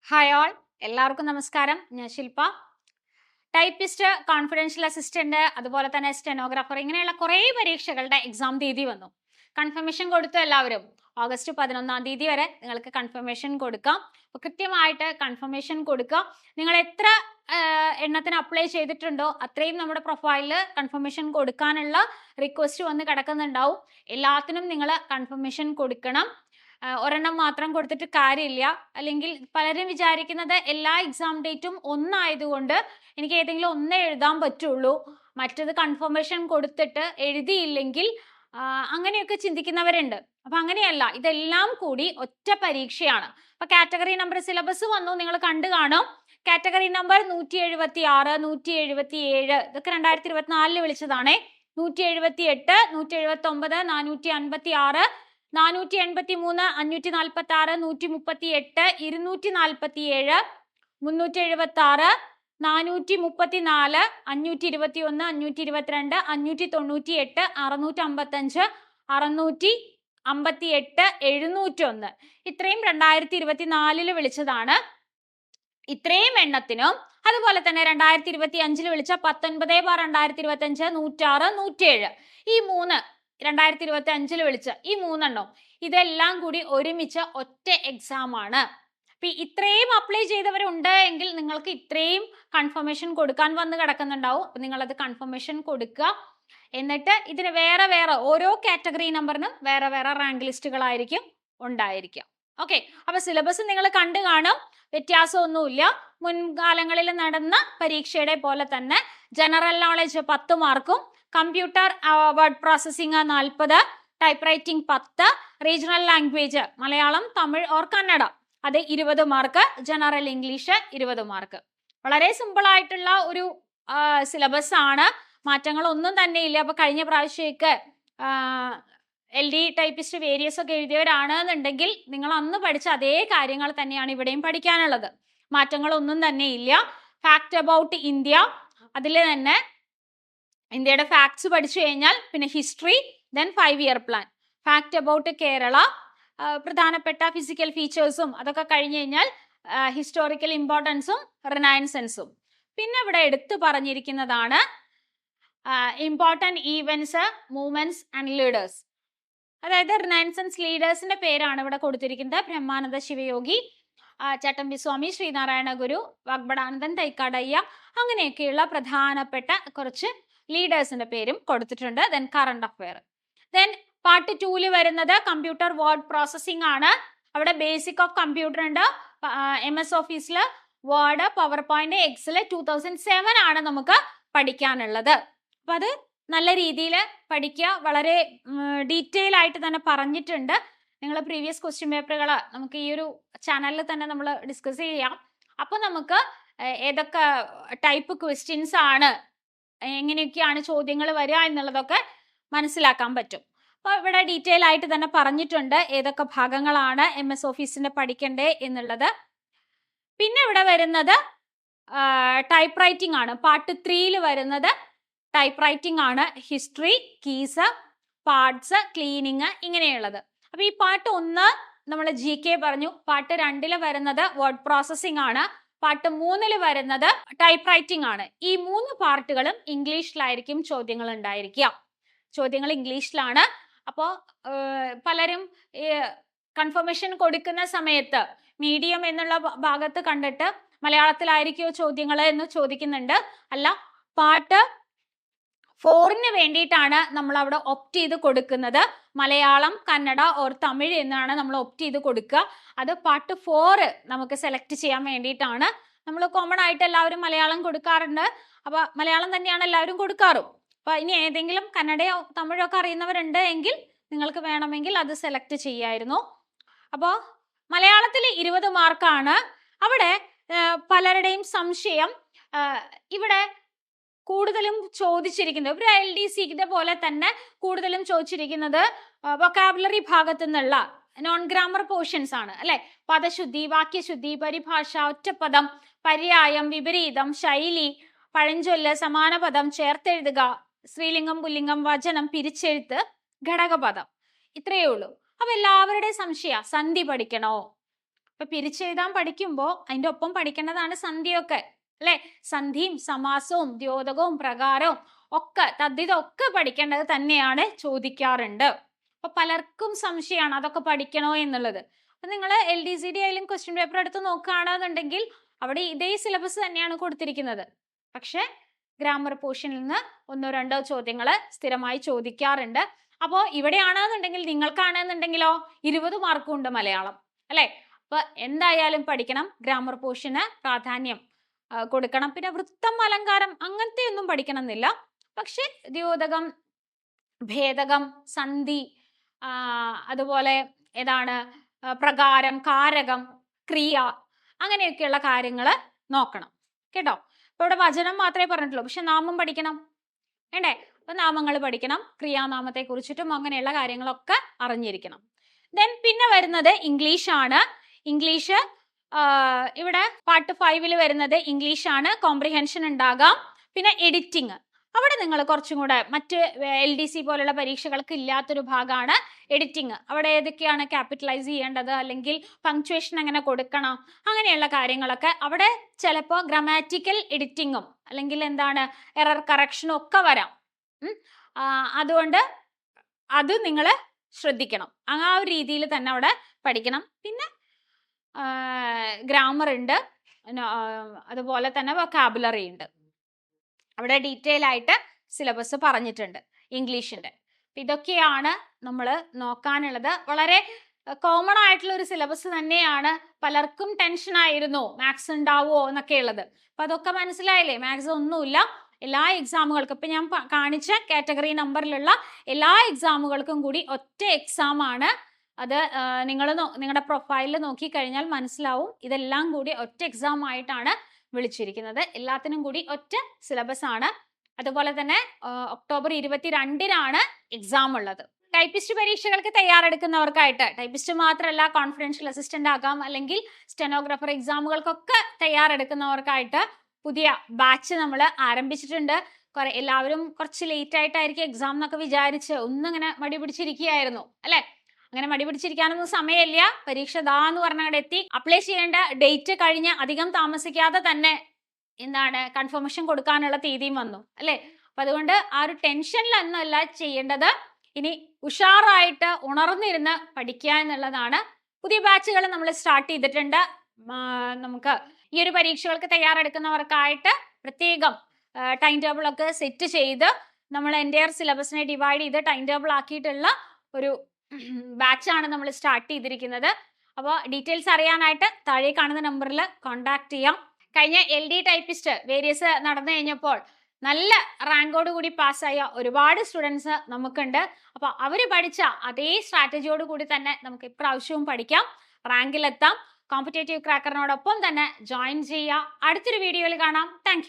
Hi all, എല്ലാവർക്കും നമസ്കാരം. ഞാൻ ശില്പ. ടൈപ്പിസ്റ്റ്, കോൺഫിഡൻഷ്യൽ അസിസ്റ്റന്റ്, അതുപോലെ തന്നെ സ്റ്റെനോഗ്രാഫർ, ഇങ്ങനെയുള്ള കുറേ പരീക്ഷകളുടെ എക്സാം തീയതി വന്നു. കൺഫർമേഷൻ കൊടുത്തു എല്ലാവരും. ഓഗസ്റ്റ് 11 വരെ നിങ്ങൾക്ക് കൺഫർമേഷൻ കൊടുക്കാം. അപ്പോൾ കൃത്യമായിട്ട് കൺഫർമേഷൻ കൊടുക്കുക. നിങ്ങൾ എത്ര എണ്ണത്തിന് അപ്ലൈ ചെയ്തിട്ടുണ്ടോ അത്രയും നമ്മുടെ പ്രൊഫൈലിൽ കൺഫർമേഷൻ കൊടുക്കാനുള്ള റിക്വസ്റ്റ് വന്ന് കിടക്കുന്നുണ്ടാവും. എല്ലാത്തിനും നിങ്ങൾ കൺഫർമേഷൻ കൊടുക്കണം. ഒരെണ്ണം മാത്രം കൊടുത്തിട്ട് കാര്യമില്ല. അല്ലെങ്കിൽ പലരും വിചാരിക്കുന്നത് എല്ലാ എക്സാം ഡേറ്റും ഒന്നായതുകൊണ്ട് എനിക്ക് ഏതെങ്കിലും ഒന്നേ എഴുതാൻ പറ്റുള്ളൂ, മറ്റത് കൺഫർമേഷൻ കൊടുത്തിട്ട് എഴുതിയില്ലെങ്കിൽ അങ്ങനെയൊക്കെ ചിന്തിക്കുന്നവരുണ്ട്. അപ്പൊ അങ്ങനെയല്ല, ഇതെല്ലാം കൂടി ഒറ്റ പരീക്ഷയാണ്. അപ്പൊ കാറ്റഗറി നമ്പർ സിലബസ് വന്നു, നിങ്ങൾ കണ്ടു കാണും. കാറ്റഗറി നമ്പർ 176, 177 ഇതൊക്കെ 2024 വിളിച്ചതാണേ. 178, 179, 456, 483, 546, 138, 247, 376, 434, 521, 522, 598, 655, 658, 701 ഇത്രയും 2024 വിളിച്ചതാണ്. ഇത്രയും എണ്ണത്തിനും അതുപോലെ തന്നെ 2025 വിളിച്ച 19/2025, 106, 107 ഈ 3 2025 വിളിച്ച ഈ 3 എണ്ണം ഇതെല്ലാം കൂടി ഒരുമിച്ച് ഒറ്റ എക്സാം ആണ്. അപ്പൊ ഇത്രയും അപ്ലൈ ചെയ്തവരുണ്ട് എങ്കിൽ നിങ്ങൾക്ക് ഇത്രയും കൺഫർമേഷൻ കൊടുക്കാൻ വന്ന് കിടക്കുന്നുണ്ടാവും. അപ്പൊ നിങ്ങളത് കൺഫർമേഷൻ കൊടുക്കുക. എന്നിട്ട് ഇതിന് വേറെ വേറെ ഓരോ കാറ്റഗറി നമ്പറിനും വേറെ വേറെ റാങ്ക് ലിസ്റ്റുകളായിരിക്കും ഉണ്ടായിരിക്കുക. ഓക്കെ, അപ്പൊ സിലബസ് നിങ്ങൾ കണ്ടു കാണും, വ്യത്യാസമൊന്നുമില്ല. മുൻകാലങ്ങളിൽ നടന്ന പരീക്ഷയുടെ പോലെ തന്നെ ജനറൽ നോളജ് 10 മാർക്കും, computer word processing 40, type writing 10, regional language Malayalam, Tamil or Kannada അത് 20 മാർക്ക്, ജനറൽ ഇംഗ്ലീഷ് 20 മാർക്ക്. വളരെ സിമ്പിൾ ആയിട്ടുള്ള ഒരു സിലബസ് ആണ്, മാറ്റങ്ങളൊന്നും തന്നെ ഇല്ല. അപ്പൊ കഴിഞ്ഞ പ്രാവശ്യമൊക്കെ LD ടൈപ്പിസ്റ്റ് വേരിയസ് ഒക്കെ എഴുതിയവരാണെന്നുണ്ടെങ്കിൽ നിങ്ങൾ അന്ന് പഠിച്ച അതേ കാര്യങ്ങൾ തന്നെയാണ് ഇവിടെയും പഠിക്കാനുള്ളത്. മാറ്റങ്ങളൊന്നും തന്നെ ഇല്ല. ഫാക്ട് അബൌട്ട് ഇന്ത്യ, അതിൽ തന്നെ ഇന്ത്യയുടെ ഫാക്ട്സ് പഠിച്ചു കഴിഞ്ഞാൽ പിന്നെ history, then 5 year plan. Fact about Kerala, പ്രധാനപ്പെട്ട ഫിസിക്കൽ ഫീച്ചേഴ്സും അതൊക്കെ കഴിഞ്ഞു കഴിഞ്ഞാൽ ഹിസ്റ്റോറിക്കൽ ഇമ്പോർട്ടൻസും റിനൈസൻസും. പിന്നെ ഇവിടെ എടുത്തു പറഞ്ഞിരിക്കുന്നതാണ് important events, movements and leaders. അതായത് റിനൈസൻസ് ലീഡേഴ്സിന്റെ പേരാണ് ഇവിടെ കൊടുത്തിരിക്കുന്നത്. ബ്രഹ്മാനന്ദ ശിവയോഗി, ചട്ടമ്പി സ്വാമി, ശ്രീനാരായണ ഗുരു, വാഗ്ബടാനന്ദൻ, തൈക്കാടയ്യ, അങ്ങനെയൊക്കെയുള്ള പ്രധാനപ്പെട്ട കുറച്ച് ലീഡേഴ്സിന്റെ പേരും കൊടുത്തിട്ടുണ്ട്. Then current affair. Then part 2 വരുന്നത് കമ്പ്യൂട്ടർ വേർഡ് പ്രോസസ്സിംഗ് ആണ്. അവിടെ ബേസിക് ഓഫ് കമ്പ്യൂട്ടർ ഉണ്ട്. MS ഓഫീസിൽ വേർഡ്, പവർ പോയിന്റ്, എക്സൽ 2007 ആണ് നമുക്ക് പഠിക്കാനുള്ളത്. അപ്പൊ അത് നല്ല രീതിയിൽ പഠിക്കുക. വളരെ ഡീറ്റെയിൽ ആയിട്ട് തന്നെ പറഞ്ഞിട്ടുണ്ട്. നിങ്ങൾ പ്രീവിയസ് ക്വസ്റ്റ്യൻ പേപ്പറുകൾ നമുക്ക് ഈ ഒരു ചാനലിൽ തന്നെ നമ്മൾ ഡിസ്കസ് ചെയ്യാം. അപ്പോൾ നമുക്ക് ഏതൊക്കെ ടൈപ്പ് ക്വസ്റ്റ്യൻസ് ആണ്, എങ്ങനെയൊക്കെയാണ് ചോദ്യങ്ങൾ വരിക എന്നുള്ളതൊക്കെ മനസ്സിലാക്കാൻ പറ്റും. അപ്പോൾ ഇവിടെ ഡീറ്റെയിൽ ആയിട്ട് തന്നെ പറഞ്ഞിട്ടുണ്ട് ഏതൊക്കെ ഭാഗങ്ങളാണ് MS ഓഫീസിന്റെ പഠിക്കണ്ടേ എന്നുള്ളത്. പിന്നെ ഇവിടെ വരുന്നത് ടൈപ്പ് റൈറ്റിംഗ് ആണ്. പാർട്ട് 3 വരുന്നത് ടൈപ്പ് റൈറ്റിംഗ് ആണ്. ഹിസ്റ്ററി, കീസ്, പാർട്സ്, ക്ലീനിങ്, ഇങ്ങനെയുള്ളത്. അപ്പൊ ഈ പാർട്ട് 1 നമ്മൾ GK പറഞ്ഞു. പാർട്ട് 2 വരുന്നത് വേർഡ് പ്രോസസ്സിംഗ് ആണ്. പാർട്ട് 3 വരുന്നത് ടൈപ്പ് റൈറ്റിംഗ് ആണ്. ഈ 3 പാർട്ടുകളും ഇംഗ്ലീഷിലായിരിക്കും ചോദ്യങ്ങൾ ഉണ്ടായിരിക്കുക. ചോദ്യങ്ങൾ ഇംഗ്ലീഷിലാണ്. അപ്പോൾ പലരും കൺഫർമേഷൻ കൊടുക്കുന്ന സമയത്ത് മീഡിയം എന്നുള്ള ഭാഗത്ത് കണ്ടിട്ട് മലയാളത്തിലായിരിക്കുമോ ചോദ്യങ്ങൾ എന്ന് ചോദിക്കുന്നുണ്ട്. അല്ല, പാർട്ട് 4 വേണ്ടിയിട്ടാണ് നമ്മൾ അവിടെ ഒപ്റ്റ് ചെയ്ത് കൊടുക്കുന്നത്. മലയാളം, കന്നഡ ഓർ തമിഴ് എന്നാണ് നമ്മൾ ഒപ്റ്റ് ചെയ്ത് കൊടുക്കുക. അത് പാർട്ട് 4 നമുക്ക് സെലക്ട് ചെയ്യാൻ വേണ്ടിയിട്ടാണ്. നമ്മൾ കോമൺ ആയിട്ട് എല്ലാവരും മലയാളം കൊടുക്കാറുണ്ട്. അപ്പൊ മലയാളം തന്നെയാണ് എല്ലാവരും കൊടുക്കാറും. അപ്പൊ ഇനി ഏതെങ്കിലും കന്നഡയോ തമിഴോ ഒക്കെ അറിയുന്നവരുണ്ട് എങ്കിൽ നിങ്ങൾക്ക് വേണമെങ്കിൽ അത് സെലക്ട് ചെയ്യായിരുന്നു. അപ്പോൾ മലയാളത്തിൽ 20 മാർക്കാണ്. അവിടെ പലരുടെയും സംശയം, ഇവിടെ കൂടുതലും ചോദിച്ചിരിക്കുന്നത് ഒരു LDCയുടെ പോലെ തന്നെ കൂടുതലും ചോദിച്ചിരിക്കുന്നത് വൊക്കാബുലറി ഭാഗത്തു നിന്നുള്ള നോൺ ഗ്രാമർ പോർഷൻസ് ആണ് അല്ലെ. പദശുദ്ധി, വാക്യശുദ്ധി, പരിഭാഷ, ഒറ്റപ്പദം, പര്യായം, വിപരീതം, ശൈലി, പഴഞ്ചൊല്ല്, സമാനപദം, ചേർത്തെഴുതുക, സ്ത്രീലിംഗം, പുല്ലിംഗം, വചനം, പിരിച്ചെഴുത്ത്, ഘടകപദം, ഇത്രയേ ഉള്ളൂ. അപ്പൊ എല്ലാവരുടെയും സംശയ സന്ധി പഠിക്കണോ, അപ്പൊ പിരിച്ചെഴുതാൻ പഠിക്കുമ്പോൾ അതിന്റെ ഒപ്പം പഠിക്കേണ്ടതാണ് സന്ധിയൊക്കെ അല്ലെ. സന്ധിയും സമാസവും ദ്യോതകവും പ്രകാരവും ഒക്കെ തദ്ധിതമൊക്കെ പഠിക്കേണ്ടത് തന്നെയാണ്, ചോദിക്കാറുണ്ട്. അപ്പൊ പലർക്കും സംശയമാണ് അതൊക്കെ പഠിക്കണോ എന്നുള്ളത്. അപ്പൊ നിങ്ങൾ LDCD ആയാലും ക്വസ്റ്റ്യൻ പേപ്പർ എടുത്ത് നോക്കുകയാണെന്നുണ്ടെങ്കിൽ അവിടെ ഇതേ സിലബസ് തന്നെയാണ് കൊടുത്തിരിക്കുന്നത്. പക്ഷെ ഗ്രാമർ പോർഷനിൽ നിന്ന് 1-2 ചോദ്യങ്ങൾ സ്ഥിരമായി ചോദിക്കാറുണ്ട്. അപ്പോൾ ഇവിടെയാണെന്നുണ്ടെങ്കിൽ നിങ്ങൾക്കാണെന്നുണ്ടെങ്കിലോ 20 മാർക്കും ഉണ്ട് മലയാളം അല്ലെ. അപ്പൊ എന്തായാലും പഠിക്കണം, ഗ്രാമർ പോർഷന് പ്രാധാന്യം കൊടുക്കണം. പിന്നെ വൃത്തം അലങ്കാരം അങ്ങനത്തെ ഒന്നും പഠിക്കണം എന്നില്ല. പക്ഷെ ദ്യോതകം, ഭേദകം, സന്ധി, അതുപോലെ ഏതാണ് പ്രകാരം, കാരകം, ക്രിയ, അങ്ങനെയൊക്കെയുള്ള കാര്യങ്ങൾ നോക്കണം കേട്ടോ. ഇപ്പൊ ഇവിടെ വചനം മാത്രമേ പറഞ്ഞിട്ടുള്ളൂ, പക്ഷെ നാമം പഠിക്കണം വേണ്ടേ. അപ്പൊ നാമങ്ങൾ പഠിക്കണം, ക്രിയാനാമത്തെ കുറിച്ചിട്ടും അങ്ങനെയുള്ള കാര്യങ്ങളൊക്കെ അറിഞ്ഞിരിക്കണം. ദെൻ പിന്നെ വരുന്നത് ഇംഗ്ലീഷ് ആണ്. ഇംഗ്ലീഷ് ഇവിടെ പാർട്ട് 5 വരുന്നത് ഇംഗ്ലീഷ് ആണ്. കോംപ്രിഹെൻഷൻ ഉണ്ടാകാം. പിന്നെ എഡിറ്റിംഗ്, അവിടെ നിങ്ങൾ കുറച്ചും കൂടെ മറ്റ് LDC പോലുള്ള പരീക്ഷകൾക്ക് ഇല്ലാത്തൊരു ഭാഗമാണ് എഡിറ്റിംഗ്. അവിടെ ഏതൊക്കെയാണ് ക്യാപിറ്റലൈസ് ചെയ്യേണ്ടത്, അല്ലെങ്കിൽ പങ്ക്ച്വേഷൻ എങ്ങനെ കൊടുക്കണം, അങ്ങനെയുള്ള കാര്യങ്ങളൊക്കെ അവിടെ ചിലപ്പോൾ ഗ്രാമാറ്റിക്കൽ എഡിറ്റിങ്ങും അല്ലെങ്കിൽ എന്താണ് എറർ കറക്ഷനും ഒക്കെ വരാം. അതുകൊണ്ട് അത് നിങ്ങൾ ശ്രദ്ധിക്കണം. ആ ഒരു രീതിയിൽ തന്നെ അവിടെ പഠിക്കണം. പിന്നെ ഗ്രാമർ ഉണ്ട്, അതുപോലെ തന്നെ വൊക്കാബുലറി ഉണ്ട്. അവിടെ ഡീറ്റെയിൽ ആയിട്ട് സിലബസ് പറഞ്ഞിട്ടുണ്ട് ഇംഗ്ലീഷിന്റെ. ഇതൊക്കെയാണ് നമ്മൾ നോക്കാനുള്ളത്. വളരെ കോമൺ ആയിട്ടുള്ള ഒരു സിലബസ് തന്നെയാണ്. പലർക്കും ടെൻഷൻ ആയിരുന്നു മാത്സ് ഉണ്ടാവുമോ എന്നൊക്കെ ഉള്ളത്. അപ്പൊ അതൊക്കെ മനസ്സിലായില്ലേ? മാത്സ് ഒന്നുമില്ല. എല്ലാ എക്സാമുകൾക്കും ഇപ്പൊ ഞാൻ കാണിച്ച കാറ്റഗറി നമ്പറിലുള്ള എല്ലാ എക്സാമുകൾക്കും കൂടി ഒറ്റ എക്സാം ആണ്. അത് നിങ്ങൾ നിങ്ങളുടെ പ്രൊഫൈലിൽ നോക്കിക്കഴിഞ്ഞാൽ മനസ്സിലാവും. ഇതെല്ലാം കൂടി ഒറ്റ എക്സാം ആയിട്ടാണ് വിളിച്ചിരിക്കുന്നത്. എല്ലാത്തിനും കൂടി ഒറ്റ സിലബസ് ആണ്. അതുപോലെ തന്നെ ഒക്ടോബർ 22-നാണ് എക്സാം ഉള്ളത്. ടൈപ്പിസ്റ്റ് പരീക്ഷകൾക്ക് തയ്യാറെടുക്കുന്നവർക്കായിട്ട്, ടൈപ്പിസ്റ്റ് മാത്രമല്ല കോൺഫിഡൻഷ്യൽ അസിസ്റ്റന്റ് ആകാം, അല്ലെങ്കിൽ സ്റ്റെനോഗ്രാഫർ എക്സാമുകൾക്കൊക്കെ തയ്യാറെടുക്കുന്നവർക്കായിട്ട് പുതിയ ബാച്ച് നമ്മൾ ആരംഭിച്ചിട്ടുണ്ട്. എല്ലാവരും കുറച്ച് ലേറ്റ് ആയിട്ടായിരിക്കും എക്സാം എന്നൊക്കെ വിചാരിച്ച് ഒന്നിങ്ങനെ മടി പിടിച്ചിരിക്കുകയായിരുന്നു അല്ലെ. അങ്ങനെ മടി പിടിച്ചിരിക്കാനൊന്നും സമയമില്ല. പരീക്ഷ എന്ന് പറഞ്ഞവിടെ എത്തി. അപ്ലൈ ചെയ്യേണ്ട ഡേറ്റ് കഴിഞ്ഞ് അധികം താമസിക്കാതെ തന്നെ എന്താണ് കൺഫർമേഷൻ കൊടുക്കാനുള്ള തീയതിയും വന്നു അല്ലെ. അപ്പൊ അതുകൊണ്ട് ആ ഒരു ടെൻഷനിലൊന്നുമല്ല ചെയ്യേണ്ടത്. ഇനി ഉഷാറായിട്ട് ഉണർന്നിരുന്ന് പഠിക്കുക എന്നുള്ളതാണ്. പുതിയ ബാച്ചുകൾ നമ്മൾ സ്റ്റാർട്ട് ചെയ്തിട്ടുണ്ട്. നമുക്ക് ഈ ഒരു പരീക്ഷകൾക്ക് തയ്യാറെടുക്കുന്നവർക്കായിട്ട് പ്രത്യേകം ടൈം ടേബിൾ ഒക്കെ സെറ്റ് ചെയ്ത് നമ്മൾ എൻ്റയർ സിലബസിനെ ഡിവൈഡ് ചെയ്ത് ടൈം ടേബിൾ ആക്കിയിട്ടുള്ള ഒരു ബാച്ചാണ് നമ്മൾ സ്റ്റാർട്ട് ചെയ്തിരിക്കുന്നത്. അപ്പോൾ ഡീറ്റെയിൽസ് അറിയാനായിട്ട് താഴെ കാണുന്ന നമ്പറിൽ കോൺടാക്ട് ചെയ്യാം. കഴിഞ്ഞ LD ടൈപ്പിസ്റ്റ് വേരിയസ് നടന്നു കഴിഞ്ഞപ്പോൾ നല്ല റാങ്കോട് കൂടി പാസ്സായ ഒരുപാട് സ്റ്റുഡൻസ് നമുക്കുണ്ട്. അപ്പൊ അവര് പഠിച്ച അതേ സ്ട്രാറ്റജിയോട് കൂടി തന്നെ നമുക്ക് ഇപ്രാവശ്യവും പഠിക്കാം, റാങ്കിലെത്താം. കോമ്പറ്റേറ്റീവ് ക്രാക്കറിനോടൊപ്പം തന്നെ ജോയിൻ ചെയ്യുക. അടുത്തൊരു വീഡിയോയിൽ കാണാം. താങ്ക്